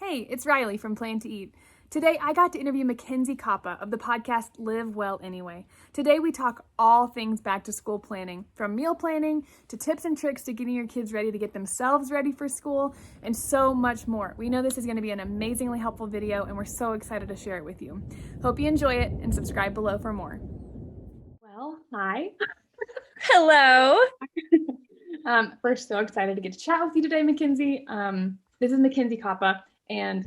Hey, it's Riley from Plan to Eat. Today, I got to interview MacKenzie Koppa of the podcast Live Well Anyway. Today, we talk all things back to school planning, from meal planning to tips and tricks to getting your kids ready to get themselves ready for school, and so much more. We know this is going to be an amazingly helpful video, and we're so excited to share it with you. Hope you enjoy it, and subscribe below for more. Well, hi. Hello. We're so excited to get to chat with you today, MacKenzie. This is MacKenzie Koppa, and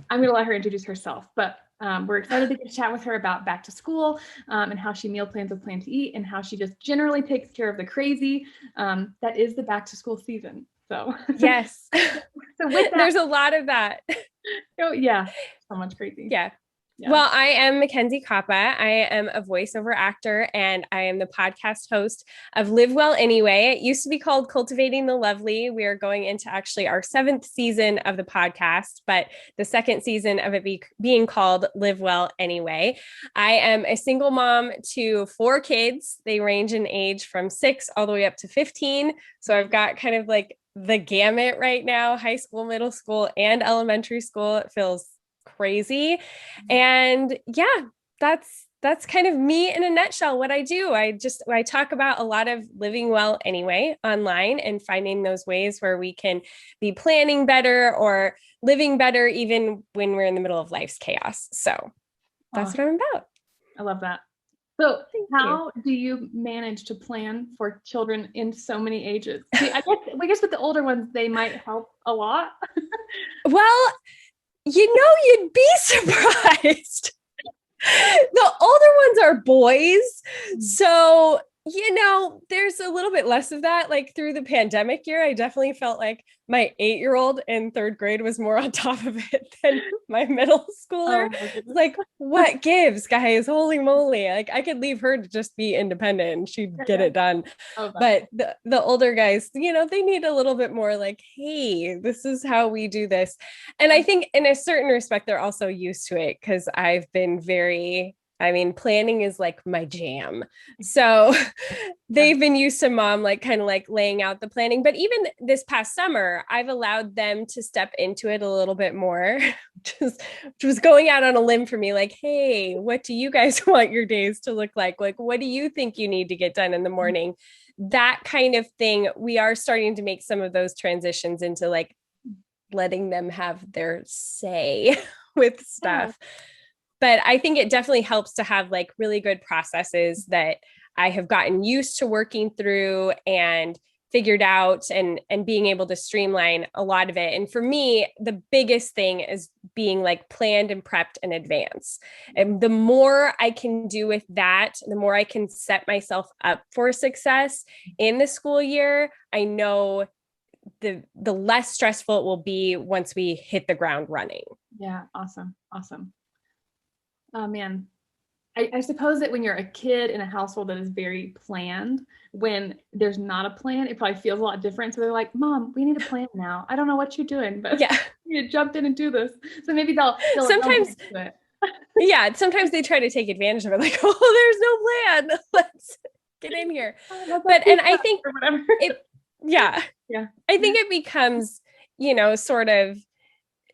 I'm going to let her introduce herself, but we're excited to get to chat with her about back to school and how she meal plans with Plan to Eat and how she just generally takes care of the crazy that is the back to school season. So yes, so with that, there's a lot of that. Oh yeah, so much crazy. Yeah. Well, I am MacKenzie Koppa. I am a voiceover actor, and I am the podcast host of Live Well Anyway. It used to be called Cultivating the Lovely. We are going into actually our 7th season of the podcast, but the 2nd season of it being called Live Well Anyway. I am a single mom to 4 kids. They range in age from 6 all the way up to 15. So I've got kind of like the gamut right now, high school, middle school, and elementary school. It feels crazy. And yeah, that's kind of me in a nutshell, what I do. I talk about a lot of living well anyway online and finding those ways where we can be planning better or living better, even when we're in the middle of life's chaos. So that's what I'm about. I love that. So how do you manage to plan for children in so many ages? See, I guess with the older ones, they might help a lot. Well, you'd be surprised. The older ones are boys. So, there's a little bit less of that. Like through the pandemic year, I definitely felt like my 8-year-old in 3rd grade was more on top of it than my middle schooler. Like, what gives, guys? Holy moly. Like I could leave her to just be independent and she'd get it done. But the older guys, they need a little bit more like, hey, this is how we do this. And I think in a certain respect, they're also used to it because I've been planning is like my jam. So they've been used to mom, like kind of like laying out the planning. But even this past summer, I've allowed them to step into it a little bit more, which was going out on a limb for me. Like, hey, what do you guys want your days to look like? Like, what do you think you need to get done in the morning? That kind of thing. We are starting to make some of those transitions into like letting them have their say with stuff. Yeah. But I think it definitely helps to have like really good processes that I have gotten used to working through and figured out and being able to streamline a lot of it. And for me, the biggest thing is being like planned and prepped in advance. And the more I can do with that, the more I can set myself up for success in the school year. I know the less stressful it will be once we hit the ground running. Yeah. Awesome. Oh man, I suppose that when you're a kid in a household that is very planned, when there's not a plan, it probably feels a lot different. So they're like, Mom, we need a plan now. I don't know what you're doing, but yeah, you jump in and do this. So maybe they'll sometimes yeah, sometimes they try to take advantage of it, like, oh, there's no plan. Let's get in here. And I think I think it becomes, sort of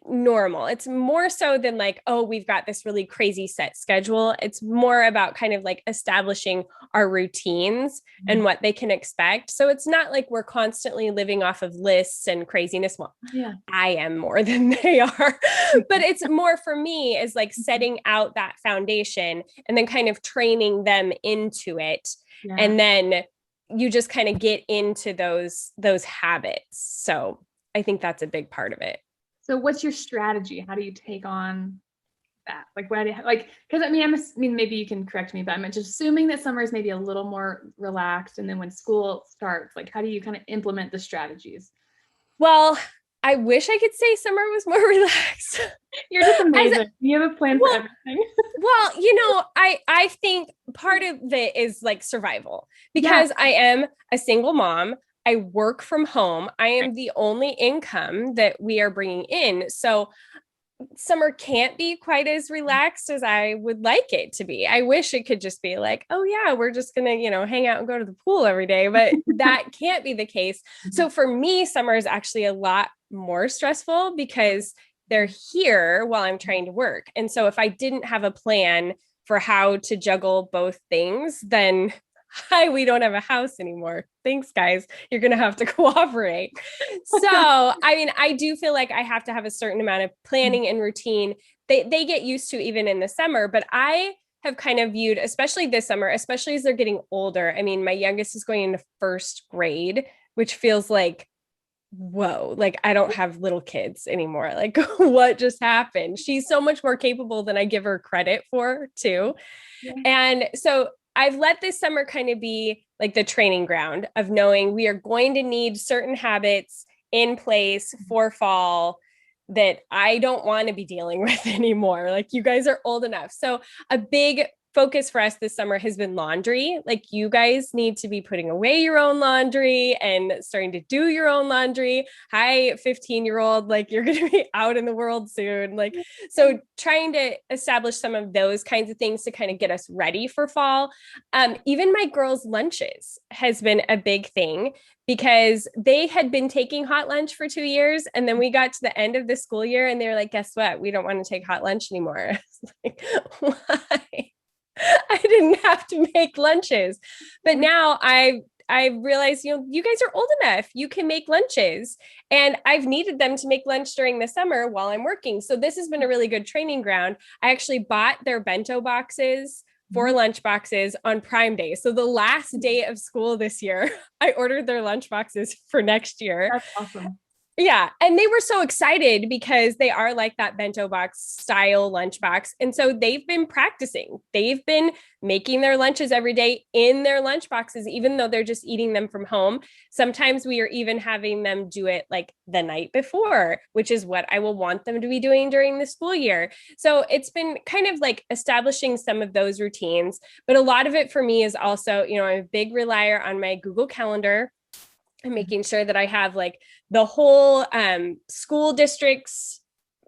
normal. It's more so than like, oh, we've got this really crazy set schedule. It's more about kind of like establishing our routines and what they can expect. So it's not like we're constantly living off of lists and craziness. Well, I am more than they are, but it's more for me is like setting out that foundation and then kind of training them into it. Yeah. And then you just kind of get into those habits. So I think that's a big part of it. So what's your strategy? How do you take on that? Because maybe you can correct me, but I'm just assuming that summer is maybe a little more relaxed. And then when school starts, like, how do you kind of implement the strategies? Well, I wish I could say summer was more relaxed. You're just amazing. You have a plan for everything. Well, I think part of it is like survival because I am a single mom. I work from home. I am the only income that we are bringing in. So summer can't be quite as relaxed as I would like it to be. I wish it could just be like, oh yeah, we're just going to, hang out and go to the pool every day, but that can't be the case. So for me, summer is actually a lot more stressful because they're here while I'm trying to work. And so if I didn't have a plan for how to juggle both things, then hi, we don't have a house anymore. Thanks, guys. You're going to have to cooperate. So, I mean, I do feel like I have to have a certain amount of planning and routine. They get used to even in the summer, but I have kind of viewed, especially this summer, especially as they're getting older. I mean, my youngest is going into first grade, which feels like, whoa, like I don't have little kids anymore. Like what just happened? She's so much more capable than I give her credit for too. Yeah. And so I've let this summer kind of be like the training ground of knowing we are going to need certain habits in place for fall that I don't want to be dealing with anymore. Like you guys are old enough. So a big focus for us this summer has been laundry. Like you guys need to be putting away your own laundry and starting to do your own laundry. Hi, 15-year-old, like you're going to be out in the world soon. Like, so trying to establish some of those kinds of things to kind of get us ready for fall. Even my girls' lunches has been a big thing because they had been taking hot lunch for 2 years. And then we got to the end of the school year and they were like, guess what? We don't want to take hot lunch anymore. Like, why? I didn't have to make lunches, but now I realized, you guys are old enough. You can make lunches, and I've needed them to make lunch during the summer while I'm working. So this has been a really good training ground. I actually bought their bento boxes for lunch boxes on Prime Day. So the last day of school this year, I ordered their lunch boxes for next year. That's awesome. Yeah. And they were so excited because they are like that bento box style lunchbox. And so they've been practicing. They've been making their lunches every day in their lunch boxes, even though they're just eating them from home. Sometimes we are even having them do it like the night before, which is what I will want them to be doing during the school year. So it's been kind of like establishing some of those routines. But a lot of it for me is also, I'm a big relier on my Google Calendar. And making sure that I have like the whole school district's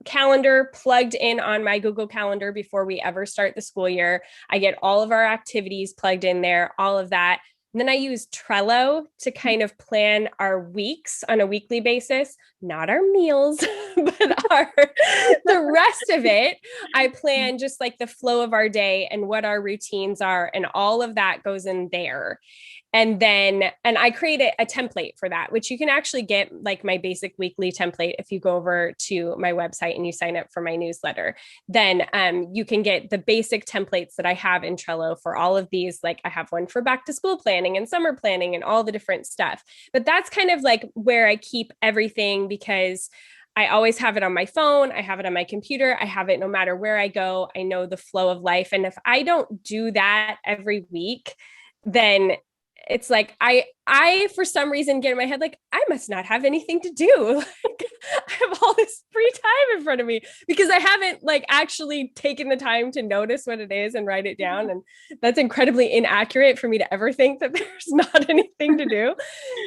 calendar plugged in on my Google Calendar before we ever start the school year. I get all of our activities plugged in there, all of that. And then I use Trello to kind of plan our weeks on a weekly basis, not our meals, but the rest of it. I plan just like the flow of our day and what our routines are, and all of that goes in there. And I create a template for that, which you can actually get like my basic weekly template. If you go over to my website and you sign up for my newsletter, then you can get the basic templates that I have in Trello for all of these. Like I have one for back to school planning and summer planning and all the different stuff. But that's kind of like where I keep everything, because I always have it on my phone. I have it on my computer. I have it no matter where I go. I know the flow of life. And if I don't do that every week, then it's like I for some reason get in my head like I must not have anything to do. Like I have all this free time in front of me because I haven't like actually taken the time to notice what it is and write it down. And that's incredibly inaccurate for me to ever think that there's not anything to do.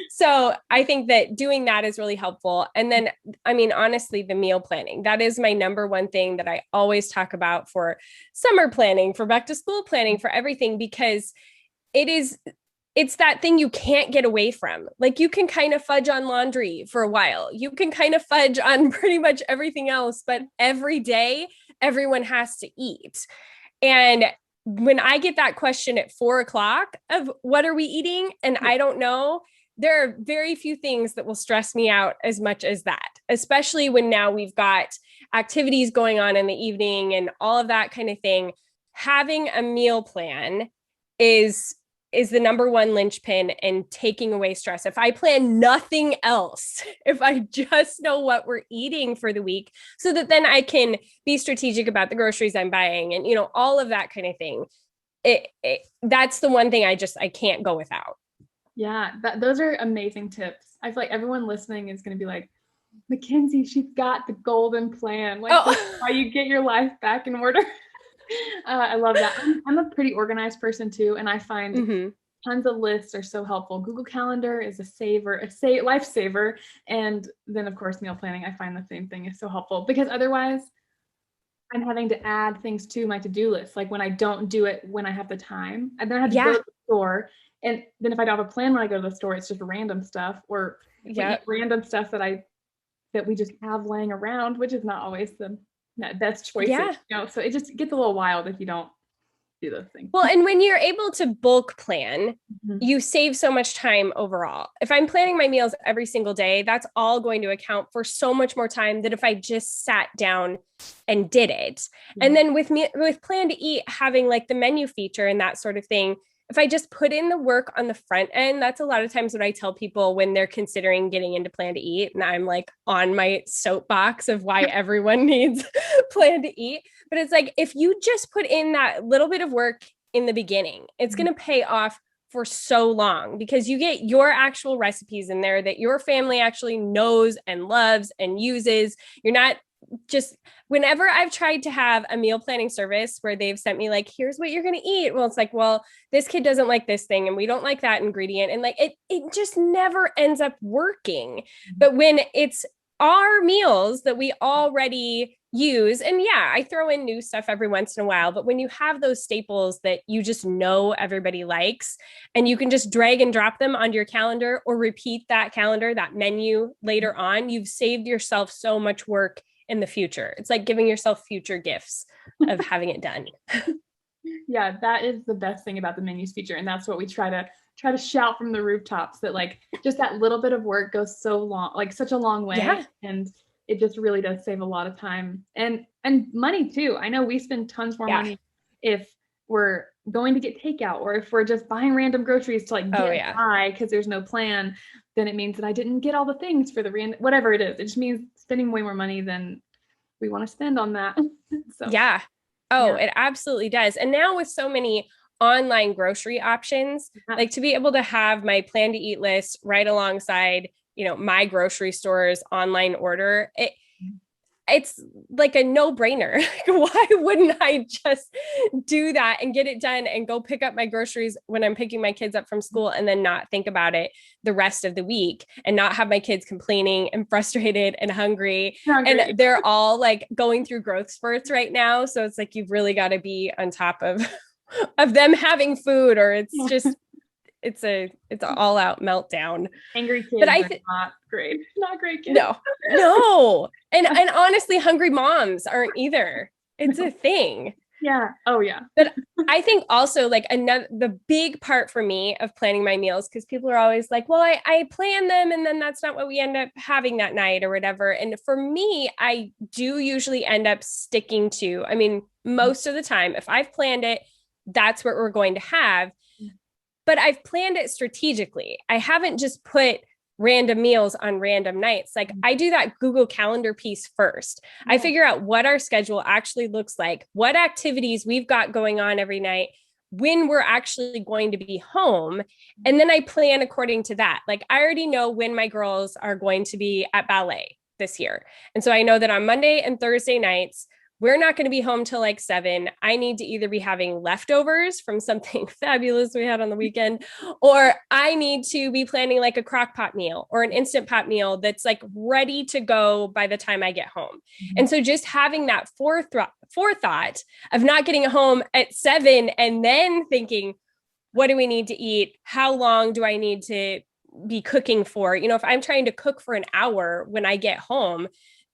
So I think that doing that is really helpful. And then, I mean, honestly, the meal planning, that is my number one thing that I always talk about for summer planning, for back to school planning, for everything, because it's that thing you can't get away from. Like you can kind of fudge on laundry for a while. You can kind of fudge on pretty much everything else, but every day everyone has to eat. And when I get that question at 4:00 of what are we eating? And I don't know, there are very few things that will stress me out as much as that, especially when now we've got activities going on in the evening and all of that kind of thing. Having a meal plan is the number one linchpin in taking away stress. If I plan nothing else, if I just know what we're eating for the week, so that then I can be strategic about the groceries I'm buying and, all of that kind of thing. That's the one thing I can't go without. Yeah, those are amazing tips. I feel like everyone listening is going to be like, MacKenzie, she's got the golden plan. Like, this is how you get your life back in order. I love that. I'm a pretty organized person too, and I find tons of lists are so helpful. Google Calendar is a lifesaver, and then of course meal planning. I find the same thing is so helpful, because otherwise I'm having to add things to my to-do list. Like when I don't do it when I have the time, and then I have to go to the store, and then if I don't have a plan when I go to the store, it's just random stuff or random stuff that I that we just have laying around, which is not always the best choices. Yeah. So it just gets a little wild if you don't do those things. Well, and when you're able to bulk plan, Mhm. you save so much time overall. If I'm planning my meals every single day, that's all going to account for so much more time than if I just sat down and did it. Yeah. And then with Plan to Eat having like the menu feature and that sort of thing, if I just put in the work on the front end, that's a lot of times what I tell people when they're considering getting into Plan to Eat. And I'm like on my soapbox of why everyone needs Plan to Eat. But it's like, if you just put in that little bit of work in the beginning, it's going to pay off for so long because you get your actual recipes in there that your family actually knows and loves and uses. You're not just, whenever I've tried to have a meal planning service where they've sent me like, here's what you're going to eat. Well, it's like, well, this kid doesn't like this thing and we don't like that ingredient. And like, it just never ends up working. But when it's our meals that we already use, and yeah, I throw in new stuff every once in a while, but when you have those staples that you just know everybody likes and you can just drag and drop them onto your calendar or repeat that calendar, that menu later on, you've saved yourself so much work in the future. It's like giving yourself future gifts of having it done. Yeah, that is the best thing about the menus feature. And that's what we try to shout from the rooftops, that like just that little bit of work goes so long, like such a long way. Yeah. And it just really does save a lot of time and money too. I know we spend tons more money if we're going to get takeout or if we're just buying random groceries to like get by because there's no plan. Then it means that I didn't get all the things for the whatever it is. It just means spending way more money than we want to spend on that. So yeah. Oh, it absolutely does. And now with so many online grocery options, like to be able to have my Plan to Eat list right alongside, my grocery store's online order, it's like a no-brainer. Why wouldn't I just do that and get it done and go pick up my groceries when I'm picking my kids up from school and then not think about it the rest of the week and not have my kids complaining and frustrated and hungry. And they're all like going through growth spurts right now. So it's like, you've really got to be on top of them having food, or it's just, it's an all out meltdown. Angry kids are not great kids. No. And honestly, hungry moms aren't either. It's a thing. Yeah. Oh yeah. But I think also like the big part for me of planning my meals, because people are always like, well, I plan them and then that's not what we end up having that night or whatever. And for me, I do usually end up sticking to, most of the time, if I've planned it, that's what we're going to have. But I've planned it strategically. I haven't just put random meals on random nights. Like I do that Google Calendar piece first. I figure out what our schedule actually looks like, what activities we've got going on every night, when we're actually going to be home. And then I plan according to that. Like I already know when my girls are going to be at ballet this year. And so I know that on Monday and Thursday nights, we're not going to be home till like 7. I need to either be having leftovers from something fabulous we had on the weekend, or I need to be planning like a crock pot meal or an instant pot meal that's like ready to go by the time I get home. Mm-hmm. And so just having that forethought of not getting home at 7 and then thinking, what do we need to eat? How long do I need to be cooking for? If I'm trying to cook for an hour when I get home,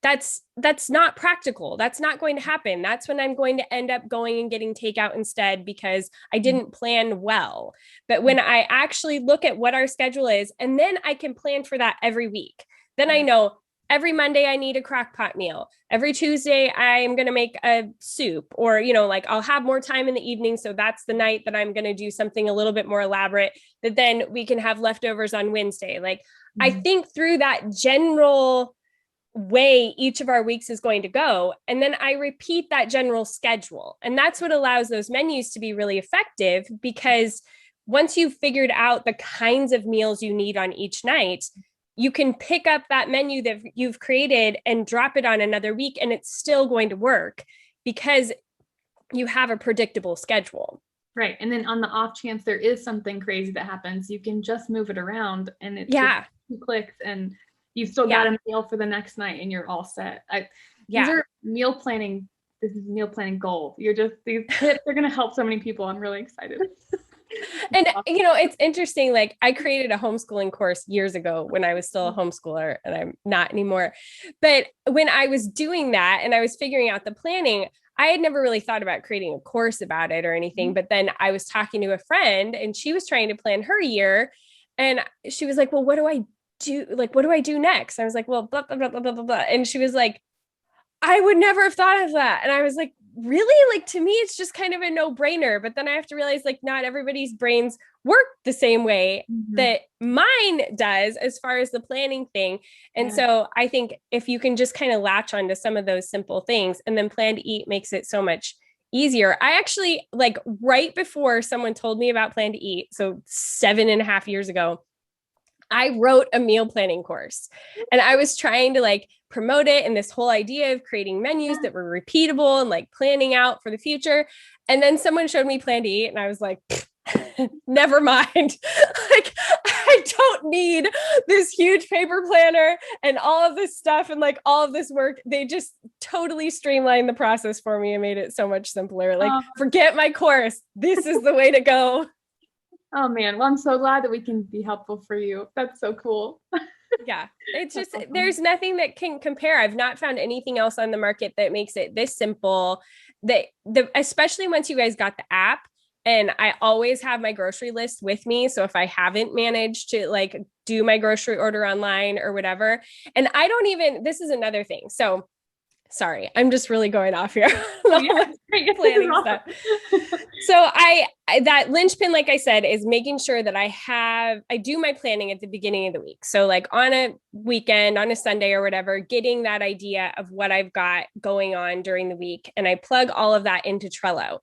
that's not practical. That's not going to happen. That's when I'm going to end up going and getting takeout instead because I didn't plan well. But when I actually look at what our schedule is, and then I can plan for that every week, then I know every Monday I need a crock pot meal. Every Tuesday I'm going to make a soup, or, I'll have more time in the evening. So that's the night that I'm going to do something a little bit more elaborate that then we can have leftovers on Wednesday. Like I think through that general way each of our weeks is going to go. And then I repeat that general schedule. And that's what allows those menus to be really effective, because once you've figured out the kinds of meals you need on each night, you can pick up that menu that you've created and drop it on another week, and it's still going to work because you have a predictable schedule. Right. And then on the off chance there is something crazy that happens, you can just move it around and it's just 2 clicks and you've still got a meal for the next night and you're all set. These are meal planning. This is meal planning gold. These tips are going to help so many people. I'm really excited. And, it's interesting. Like I created a homeschooling course years ago when I was still a homeschooler, and I'm not anymore. But when I was doing that and I was figuring out the planning, I had never really thought about creating a course about it or anything. But then I was talking to a friend and she was trying to plan her year. And she was like, well, what do I do? Like, what do I do next? I was like, well, blah, blah, blah, blah, blah, blah, blah. And she was like, I would never have thought of that. And I was like, really? Like, to me, it's just kind of a no-brainer. But then I have to realize, like, not everybody's brains work the same way that mine does as far as the planning thing. And so I think if you can just kind of latch onto some of those simple things, and then Plan to Eat makes it so much easier. I actually, like, right before someone told me about Plan to Eat, so 7.5 years ago, I wrote a meal planning course, and I was trying to like promote it and this whole idea of creating menus that were repeatable and like planning out for the future. And then someone showed me Plan to Eat, and I was like, never mind. Like, I don't need this huge paper planner and all of this stuff and like all of this work. They just totally streamlined the process for me and made it so much simpler. Like, forget my course. This is the way to go. Oh man, well, I'm so glad that we can be helpful for you. That's so cool. Yeah, it's just, there's nothing that can compare. I've not found anything else on the market that makes it this simple. Especially once you guys got the app, and I always have my grocery list with me. So if I haven't managed to like do my grocery order online or whatever, and I don't even, this is another thing. So sorry, I'm just really going off here. Planning stuff. So I that linchpin, like I said, is making sure that I do my planning at the beginning of the week. So like on a weekend, on a Sunday or whatever, getting that idea of what I've got going on during the week, and I plug all of that into Trello.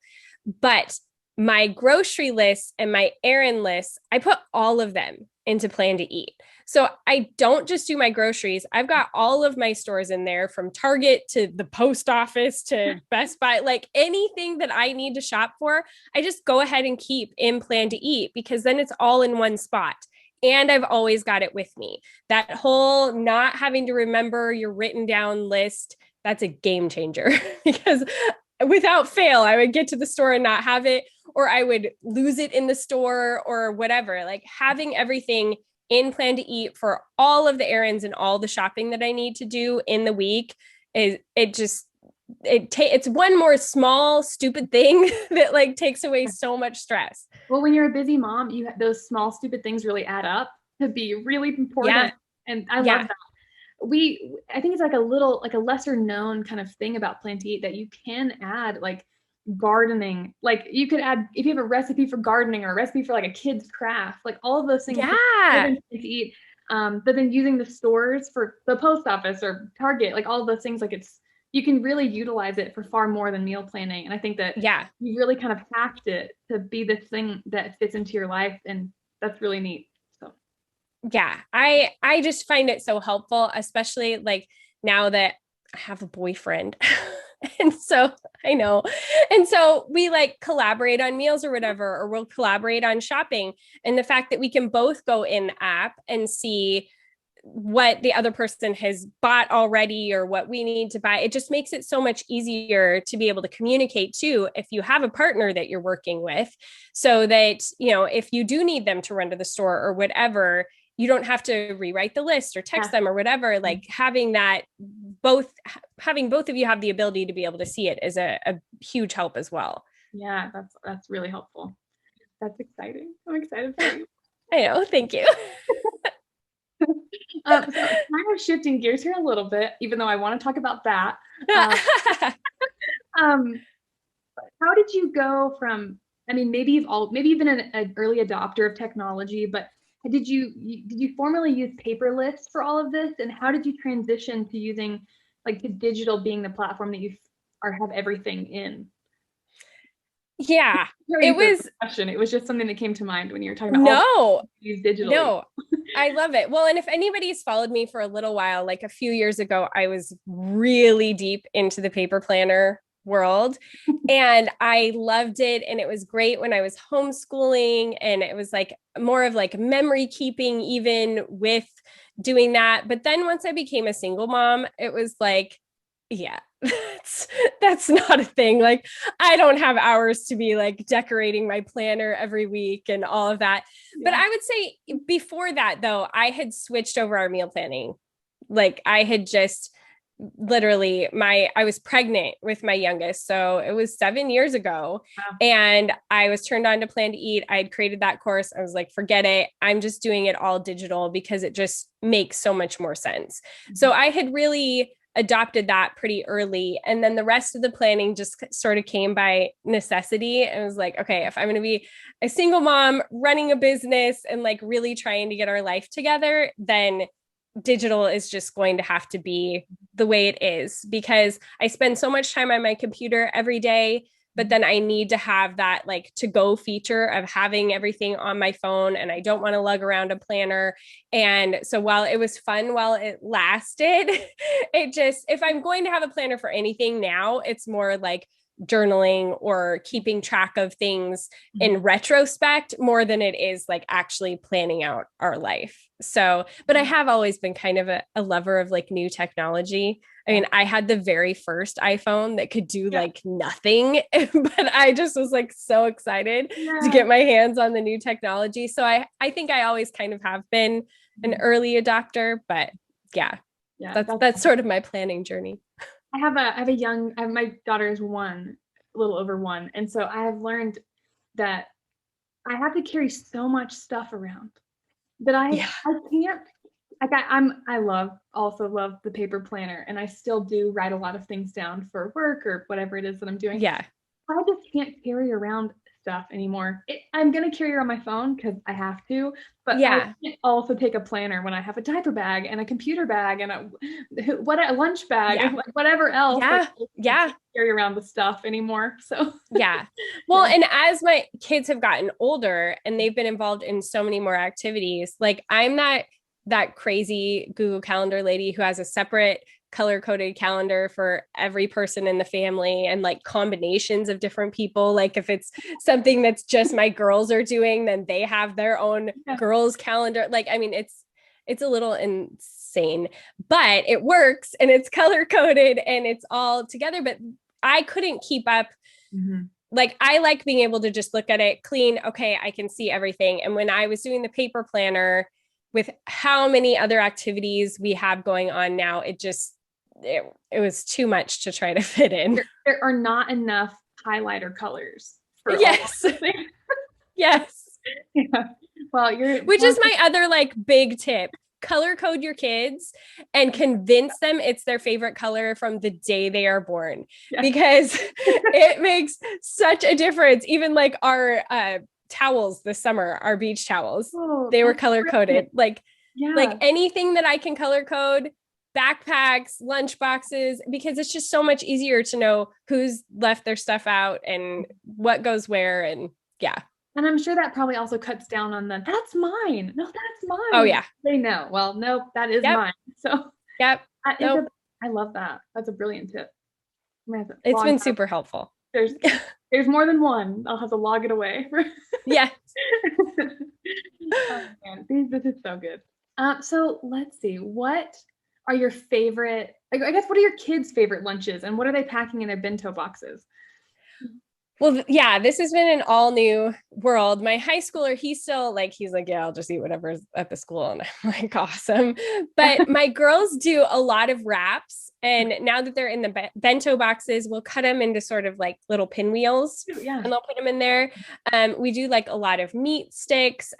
But my grocery list and my errand list, I put all of them into Plan to Eat. So I don't just do my groceries. I've got all of my stores in there, from Target to the post office to Best Buy, like anything that I need to shop for, I just go ahead and keep in Plan to Eat, because then it's all in one spot. And I've always got it with me. That whole not having to remember your written down list, that's a game changer because without fail, I would get to the store and not have it, or I would lose it in the store or whatever. Like having everything in Plan to Eat for all of the errands and all the shopping that I need to do in the week it's one more small stupid thing that like takes away so much stress. Well, when you're a busy mom, those small stupid things really add up to be really important. Yeah. And I love that. I think it's like a lesser known kind of thing about Plan to Eat, that you can add like gardening. Like you could add, if you have a recipe for gardening or a recipe for like a kid's craft, like all of those things. Yeah. To eat. But then using the stores for the post office or Target, like all of those things, like you can really utilize it for far more than meal planning. And I think that you really kind of hacked it to be the thing that fits into your life. And that's really neat. So yeah, I just find it so helpful, especially like now that I have a boyfriend. And so I know. And so we like collaborate on meals or whatever, or we'll collaborate on shopping. And the fact that we can both go in the app and see what the other person has bought already or what we need to buy, it just makes it so much easier to be able to communicate too, if you have a partner that you're working with, so that, if you do need them to run to the store or whatever, you don't have to rewrite the list or text them or whatever. Like having both of you have the ability to be able to see it is a huge help as well. Yeah, that's really helpful. That's exciting. I'm excited for you. I know. Thank you. So kind of shifting gears here a little bit, even though I want to talk about that. How did you go from, maybe you've been an early adopter of technology, but did you formally use paper lists for all of this? And how did you transition to using like to digital being the platform that you have everything in? Yeah, it was question. It was just something that came to mind when you were talking about use digitally. No, I love it. Well, and if anybody's followed me for a little while, like a few years ago, I was really deep into the paper planner world and I loved it. And it was great when I was homeschooling, and it was like more of like memory keeping, even with doing that. But then once I became a single mom, it was like, Yeah, that's not a thing. Like, I don't have hours to be like decorating my planner every week and all of that. Yeah. But I would say before that, though, I had switched over our meal planning. Like, I had just literally I was pregnant with my youngest. So it was 7 years ago. Wow. And I was turned on to Plan to Eat. I had created that course. I was like, forget it. I'm just doing it all digital because it just makes so much more sense. Mm-hmm. So I had really adopted that pretty early. And then the rest of the planning just sort of came by necessity. And it was like, okay, if I'm going to be a single mom running a business and like really trying to get our life together, then digital is just going to have to be the way it is, because I spend so much time on my computer every day, but then I need to have that like to go feature of having everything on my phone, and I don't want to lug around a planner. And so while it was fun while it lasted, it just, if I'm going to have a planner for anything now, it's more like journaling or keeping track of things in retrospect more than it is like actually planning out our life. So, but I have always been kind of a lover of like new technology. I mean, I had the very first iPhone that could do like nothing, but I just was like so excited to get my hands on the new technology. So I think I always kind of have been an early adopter, but that's sort of my planning journey. My daughter is a little over 1. And so I have learned that I have to carry so much stuff around that I can't, like I also love the paper planner, and I still do write a lot of things down for work or whatever it is that I'm doing. Yeah. I just can't carry around stuff anymore. I'm going to carry it on my phone because I have to, but I can't also take a planner when I have a diaper bag and a computer bag and a lunch bag and like whatever else. I can't carry around the stuff anymore. So well, and as my kids have gotten older and they've been involved in so many more activities, like I'm not that crazy Google Calendar lady who has a separate color-coded calendar for every person in the family and like combinations of different people. Like if it's something that's just my girls are doing, then they have their own girls calendar. Like, I mean, it's a little insane, but it works and it's color-coded and it's all together. But I couldn't keep up. Like, I like being able to just look at it clean. Okay, I can see everything. And when I was doing the paper planner, with how many other activities we have going on now, it was too much to try to fit in. There are not enough highlighter colors for yes. Yes. Yeah. Well, which is my other like big tip. Color code your kids and convince them it's their favorite color from the day they are born, because it makes such a difference. Even like our towels this summer, our beach towels, they were color coded. Like anything that I can color code, backpacks, lunch boxes, because it's just so much easier to know who's left their stuff out and what goes where. And and I'm sure that probably also cuts down on that's mine. No, that's mine. Oh yeah. They know. Well, nope, that is mine. So I love that. That's a brilliant tip. It's been super helpful. There's more than one. I'll have to log it away. Yeah. Oh, man. This is so good. So let's see. What are your favorite, I guess, what are your kids' favorite lunches, and what are they packing in their bento boxes? Well, this has been an all new world. My high schooler, he's like, yeah, I'll just eat whatever's at the school. And I'm like, awesome. But my girls do a lot of wraps. And now that they're in the bento boxes, we'll cut them into sort of like little pinwheels and they'll put them in there. We do like a lot of meat sticks.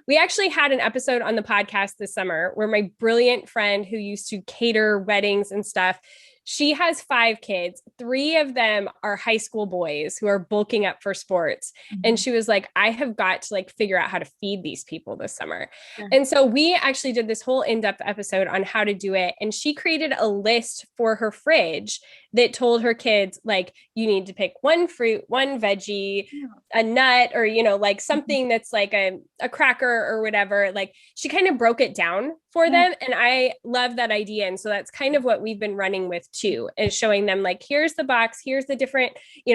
We actually had an episode on the podcast this summer where my brilliant friend who used to cater weddings and stuff, she has 5 kids. 3 of them are high school boys who are bulking up for sports. And she was like, I have got to like figure out how to feed these people this summer. And so we actually did this whole in-depth episode on how to do it. And she created a list for her fridge that told her kids, like, you need to pick one fruit, one veggie, a nut, or, like something that's like a cracker or whatever. Like, she kind of broke it down for them. And I love that idea. And so that's kind of what we've been running with too, is showing them, like, here's the box, here's the different,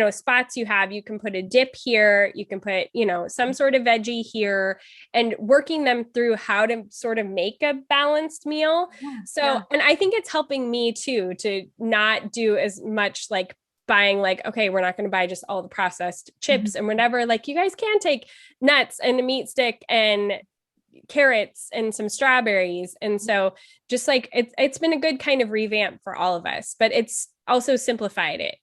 spots you have. You can put a dip here, you can put, some sort of veggie here, and working them through how to sort of make a balanced meal. And I think it's helping me too, to not do as much like buying, like, okay, we're not going to buy just all the processed chips and whatever. Like, you guys can take nuts and a meat stick and carrots and some strawberries. And so just like it's been a good kind of revamp for all of us, but it's also simplified it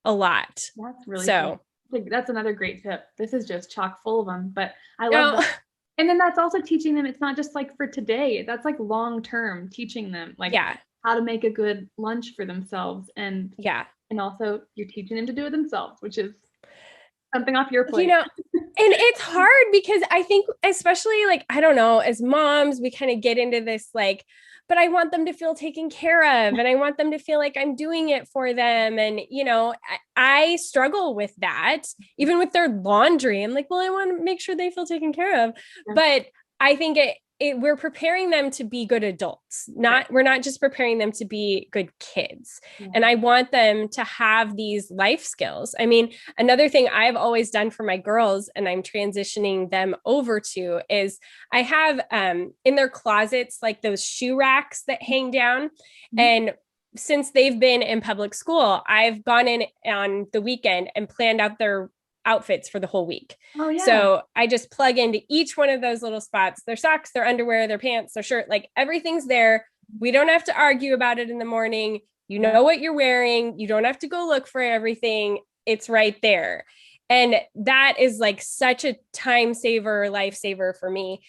a lot. That's really cool. Like, that's another great tip. This is just chock full of them, but I love that. And then that's also teaching them, it's not just like for today, that's like long term, teaching them like how to make a good lunch for themselves. And also you're teaching them to do it themselves, which is something off your plate. And it's hard because I think, especially like, I don't know, as moms, we kind of get into this like, but I want them to feel taken care of, and I want them to feel like I'm doing it for them. And, I struggle with that, even with their laundry. I'm like, well, I want to make sure they feel taken care of. But I think we're preparing them to be good adults. We're not just preparing them to be good kids. And I want them to have these life skills. I mean, another thing I've always done for my girls, and I'm transitioning them over to, is I have in their closets, like those shoe racks that hang down. And since they've been in public school, I've gone in on the weekend and planned out their outfits for the whole week. So I just plug into each one of those little spots, their socks, their underwear, their pants, their shirt, like everything's there. We don't have to argue about it in the morning. You know what you're wearing. You don't have to go look for everything. It's right there. And that is like such a time saver, lifesaver for me.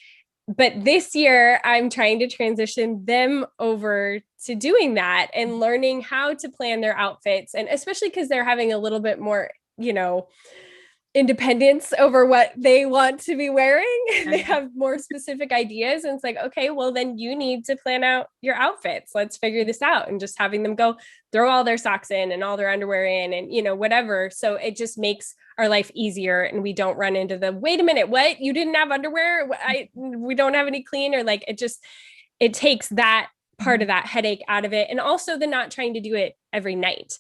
But this year I'm trying to transition them over to doing that and learning how to plan their outfits. And especially because they're having a little bit more, independence over what they want to be wearing. They have more specific ideas. And it's like, okay, well, then you need to plan out your outfits. Let's figure this out. And just having them go throw all their socks in and all their underwear in and, whatever. So it just makes our life easier. And we don't run into the, wait a minute, what? You didn't have underwear? We don't have any clean, or like, it takes that part of that headache out of it. And also the not trying to do it every night.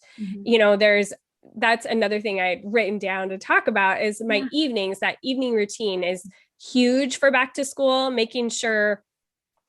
That's another thing I had written down to talk about is my evenings. That evening routine is huge for back to school, making sure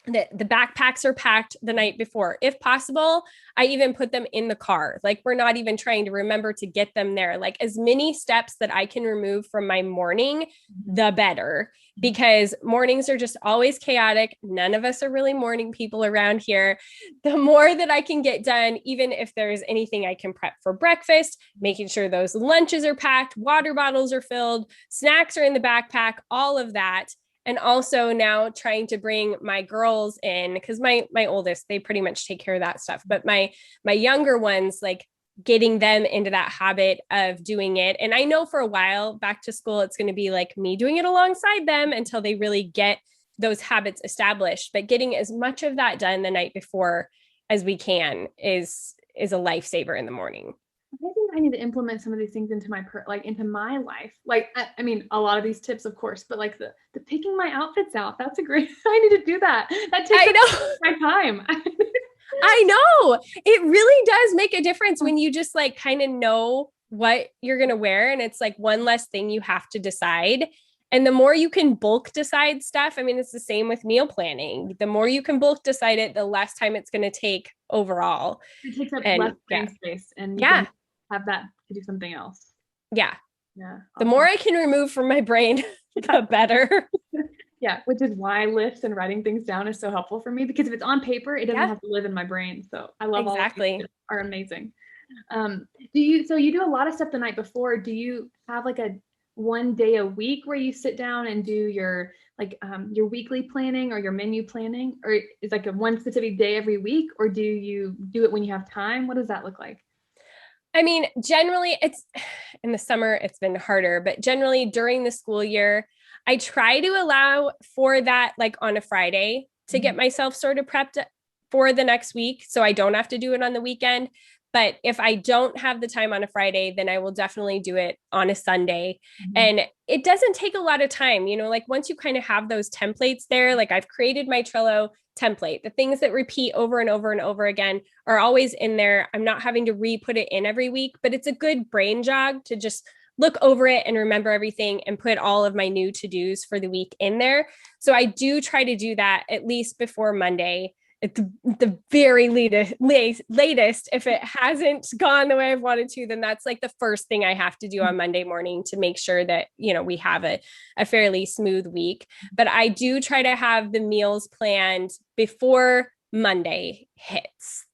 that the backpacks are packed the night before. If possible, I even put them in the car. Like, we're not even trying to remember to get them there. Like, as many steps that I can remove from my morning, the better, because mornings are just always chaotic. None of us are really morning people around here. The more that I can get done, even if there's anything I can prep for breakfast, making sure those lunches are packed, water bottles are filled, snacks are in the backpack, all of that. And also now trying to bring my girls in, because my oldest, they pretty much take care of that stuff. But my younger ones, like getting them into that habit of doing it. And I know for a while back to school, it's going to be like me doing it alongside them until they really get those habits established. But getting as much of that done the night before as we can is a lifesaver in the morning. I think I need to implement some of these things into into my life. Like, I mean, a lot of these tips, of course, but like the picking my outfits out, that's a great, I need to do that. That takes my time. I know it really does make a difference when you just like kind of know what you're going to wear. And it's like one less thing you have to decide. And the more you can bulk decide stuff, I mean, it's the same with meal planning. The more you can bulk decide it, the less time it's going to take overall. It takes up less brain space, and you can have that to do something else. Yeah. Awesome. The more I can remove from my brain, the better. Yeah, which is why lists and writing things down is so helpful for me, because if it's on paper, it doesn't have to live in my brain. So I love all of these are amazing. You do a lot of stuff the night before. Do you have like a one day a week where you sit down and do your weekly planning or your menu planning, or is like a one specific day every week, or do you do it when you have time? What does that look like? I mean, generally it's in the summer, it's been harder, but generally during the school year, I try to allow for that, like on a Friday, to get myself sort of prepped for the next week. So I don't have to do it on the weekend. But if I don't have the time on a Friday, then I will definitely do it on a Sunday. And it doesn't take a lot of time, like once you kind of have those templates there, like I've created my Trello template, the things that repeat over and over and over again are always in there. I'm not having to re-put it in every week, but it's a good brain jog to just look over it and remember everything and put all of my new to-dos for the week in there. So I do try to do that at least before Monday at the very latest. If it hasn't gone the way I've wanted to, then that's like the first thing I have to do on Monday morning to make sure that, we have a fairly smooth week. But I do try to have the meals planned before Monday hits.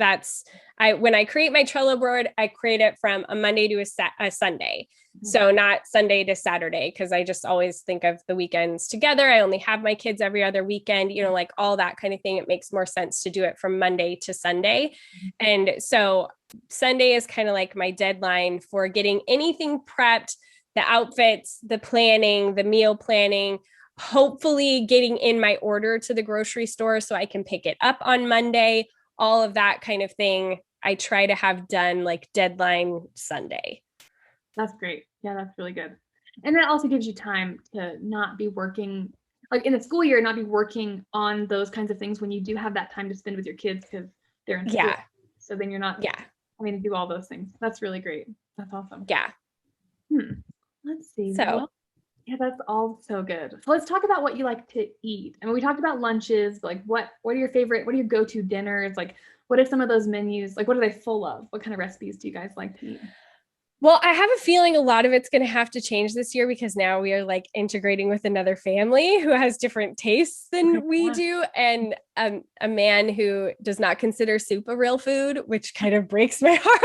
When I create my Trello board, I create it from a Monday to a Sunday. So not Sunday to Saturday, because I just always think of the weekends together. I only have my kids every other weekend, like all that kind of thing. It makes more sense to do it from Monday to Sunday. And so Sunday is kind of like my deadline for getting anything prepped, the outfits, the planning, the meal planning, hopefully getting in my order to the grocery store so I can pick it up on Monday, all of that kind of thing. I try to have done like deadline Sunday. That's great. Yeah, that's really good. And that also gives you time to not be working, like in the school year, not be working on those kinds of things when you do have that time to spend with your kids because they're in school. Yeah. So then you're not having to do all those things. That's really great. That's awesome. Yeah. Let's see. So, well, yeah, that's all so good. So let's talk about what you like to eat. I mean, we talked about lunches, like what are your go-to dinners? Like what are some of those menus? Like what are they full of? What kind of recipes do you guys like to eat? Well, I have a feeling a lot of it's going to have to change this year because now we are like integrating with another family who has different tastes than we do. And a man who does not consider soup a real food, which kind of breaks my heart.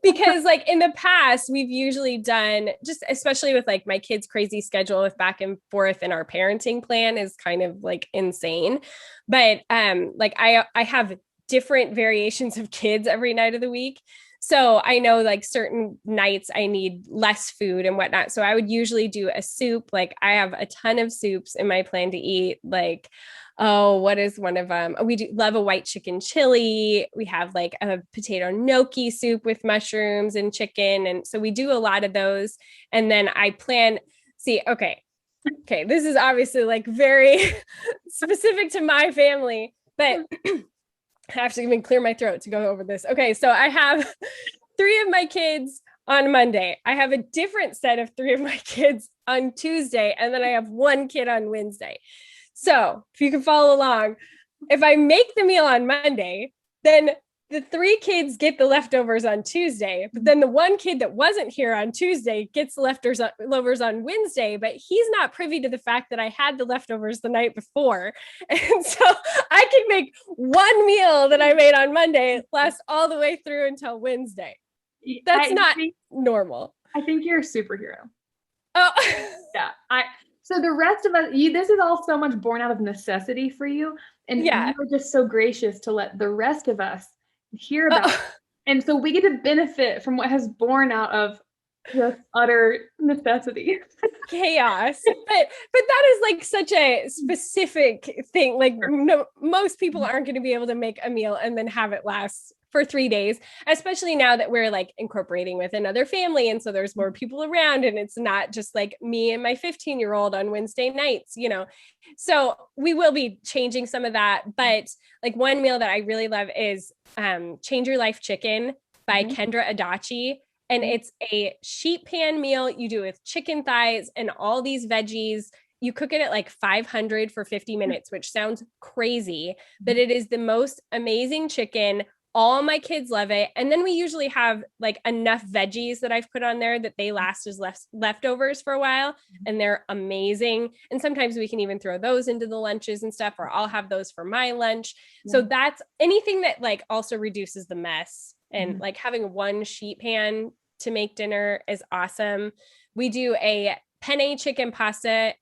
Because like in the past, we've usually done just, especially with like my kids' crazy schedule with back and forth, and our parenting plan is kind of like insane. But like I have different variations of kids every night of the week. So I know like certain nights I need less food and whatnot. So I would usually do a soup. Like I have a ton of soups in my plan to eat. Like, what is one of them? We do love a white chicken chili. We have like a potato gnocchi soup with mushrooms and chicken. And so we do a lot of those. And then I plan, okay, this is obviously like very specific to my family, but I have to even clear my throat to go over this. Okay, so I have 3 of my kids on Monday. I have a different set of 3 of my kids on Tuesday, and then I have 1 kid on Wednesday. So if you can follow along, if I make the meal on Monday, then the 3 kids get the leftovers on Tuesday, but then the 1 kid that wasn't here on Tuesday gets the leftovers on Wednesday, but he's not privy to the fact that I had the leftovers the night before. And so I can make 1 meal that I made on Monday last all the way through until Wednesday. That's not normal. I think you're a superhero. Oh, yeah. So the rest of us, this is all so much born out of necessity for you. And you're just so gracious to let the rest of us hear about it. And so we get to benefit from what has born out of just utter necessity. Chaos. But that is like such a specific thing. Like most people aren't going to be able to make a meal and then have it last for 3 days, especially now that we're like incorporating with another family. And so there's more people around and it's not just like me and my 15-year-old on Wednesday nights, So we will be changing some of that. But like one meal that I really love is Change Your Life Chicken by Kendra Adachi. And it's a sheet pan meal you do with chicken thighs and all these veggies. You cook it at like 500 for 50 minutes, which sounds crazy, but it is the most amazing chicken. All my kids love it. And then we usually have like enough veggies that I've put on there that they last as leftovers for a while. And they're amazing. And sometimes we can even throw those into the lunches and stuff, or I'll have those for my lunch. So that's anything that like also reduces the mess. And like having 1 sheet pan to make dinner is awesome. We do a penne chicken pasta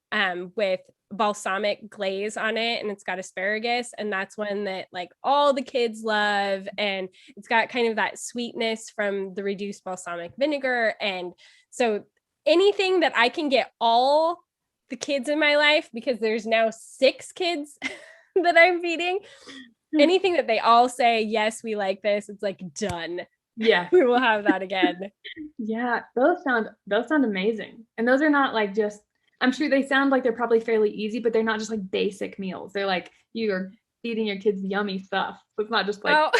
with balsamic glaze on it, and it's got asparagus, and that's one that like all the kids love, and it's got kind of that sweetness from the reduced balsamic vinegar. And so anything that I can get all the kids in my life, because there's now 6 kids that I'm feeding, anything that they all say, yes, we like this, it's like done. Yeah. We will have that again. Yeah, those sound amazing. And those are not like just, I'm sure they sound like they're probably fairly easy, but they're not just like basic meals. They're like you're feeding your kids yummy stuff. So it's not just like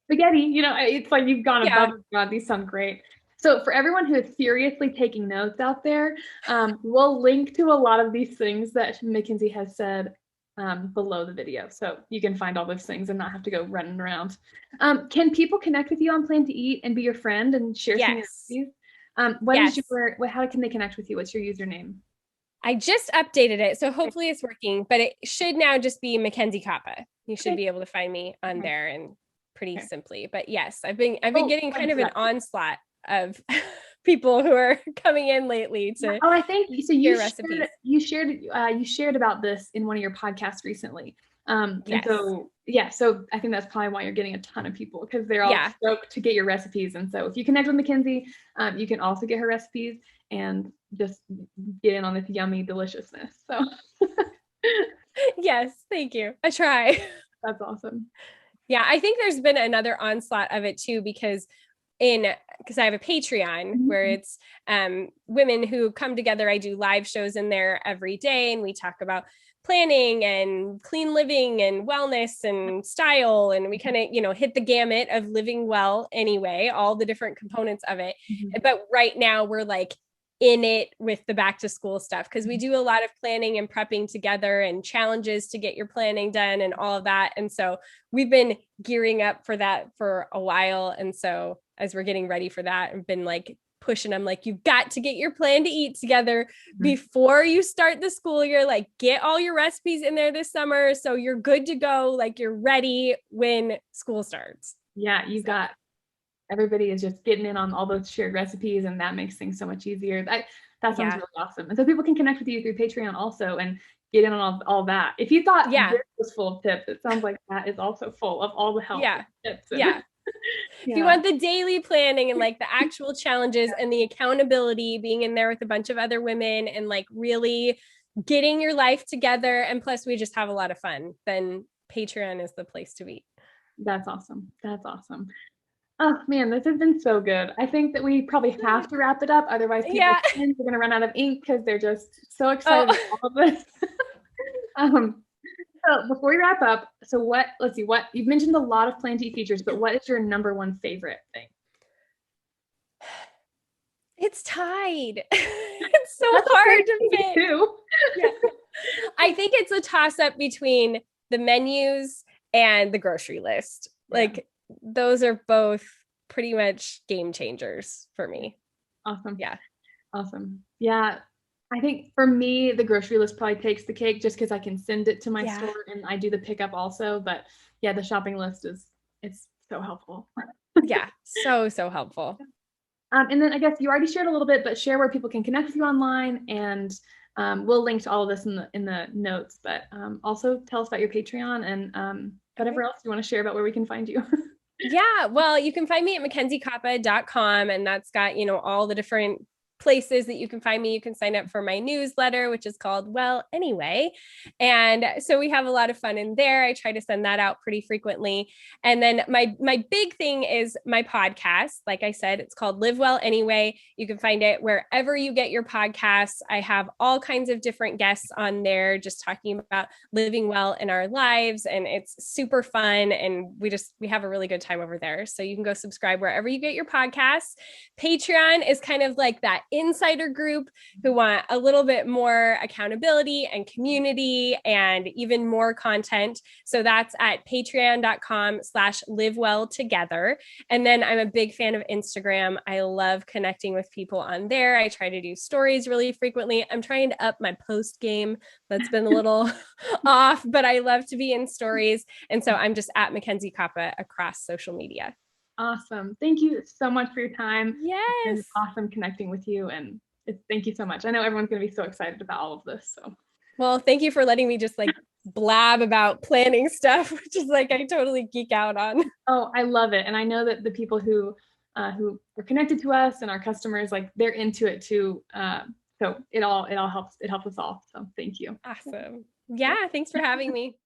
spaghetti, it's like you've gone above and beyond. These sound great. So for everyone who is seriously taking notes out there, we'll link to a lot of these things that MacKenzie has said below the video. So you can find all those things and not have to go running around. Can people connect with you on Plan to Eat and be your friend and share some recipes? How can they connect with you? What's your username? I just updated it, so hopefully it's working, but it should now just be MacKenzie Koppa. You should be able to find me on there and pretty simply. But yes, I've been getting kind of an onslaught of people who are coming in lately to I think so you shared about this in one of your podcasts recently. And so I think that's probably why you're getting a ton of people, because they're all stoked to get your recipes. And so if you connect with MacKenzie, you can also get her recipes and just get in on this yummy deliciousness. So yes, thank you. I try. That's awesome. Yeah, I think there's been another onslaught of it too, because I have a Patreon where it's women who come together. I do live shows in there every day, and we talk about planning and clean living and wellness and style, and we kind of hit the gamut of living well anyway, all the different components of it. But right now we're like in it with the back to school stuff, because we do a lot of planning and prepping together and challenges to get your planning done and all of that. And so we've been gearing up for that for a while. And so as we're getting ready for that, I've been like pushing them, like, you've got to get your Plan to Eat together before you start the school year. Like, get all your recipes in there this summer so you're good to go, like you're ready when school starts. Yeah, got everybody is just getting in on all those shared recipes, and that makes things so much easier. That sounds really awesome. And so people can connect with you through Patreon also and get in on all that. If you thought this was full of tips, it sounds like that is also full of all the help tips. If you want the daily planning and like the actual challenges and the accountability, being in there with a bunch of other women and like really getting your life together, and plus we just have a lot of fun, then Patreon is the place to be. That's awesome. Oh man, this has been so good. I think that we probably have to wrap it up. Otherwise, we're going to run out of ink because they're just so excited about all of this. So before we wrap up, you've mentioned a lot of Plan to Eat features, but what is your number one favorite thing? It's tied. It's so hard to pick. I think it's a toss up between the menus and the grocery list. Like, those are both pretty much game changers for me. Awesome. Yeah. I think for me, the grocery list probably takes the cake, just because I can send it to my store and I do the pickup also. But yeah, the shopping list it's so helpful. So helpful. And then I guess you already shared a little bit, but share where people can connect with you online, and we'll link to all of this in the notes. But also tell us about your Patreon and whatever else you want to share about where we can find you. Yeah, well, you can find me at MacKenzieKoppa.com, and that's got, all the different places that you can find me. You can sign up for my newsletter, which is called Well Anyway. And so we have a lot of fun in there. I try to send that out pretty frequently. And then my big thing is my podcast. Like I said, it's called Live Well Anyway. You can find it wherever you get your podcasts. I have all kinds of different guests on there just talking about living well in our lives. And it's super fun. And we have a really good time over there. So you can go subscribe wherever you get your podcasts. Patreon is kind of like that insider group who want a little bit more accountability and community and even more content. So that's at patreon.com/livewelltogether. And then I'm a big fan of Instagram. I love connecting with people on there. I try to do stories really frequently. I'm trying to up my post game. That's been a little off, but I love to be in stories. And so I'm just at MacKenzie Koppa across social media. Awesome. Thank you so much for your time. Yes. It's been awesome connecting with you. And thank you so much. I know everyone's going to be so excited about all of this. So, well, thank you for letting me just like blab about planning stuff, which is like, I totally geek out on. Oh, I love it. And I know that the people who are connected to us and our customers, like they're into it too. So it all helps. It helps us all. So thank you. Awesome. Yeah. Thanks for having me.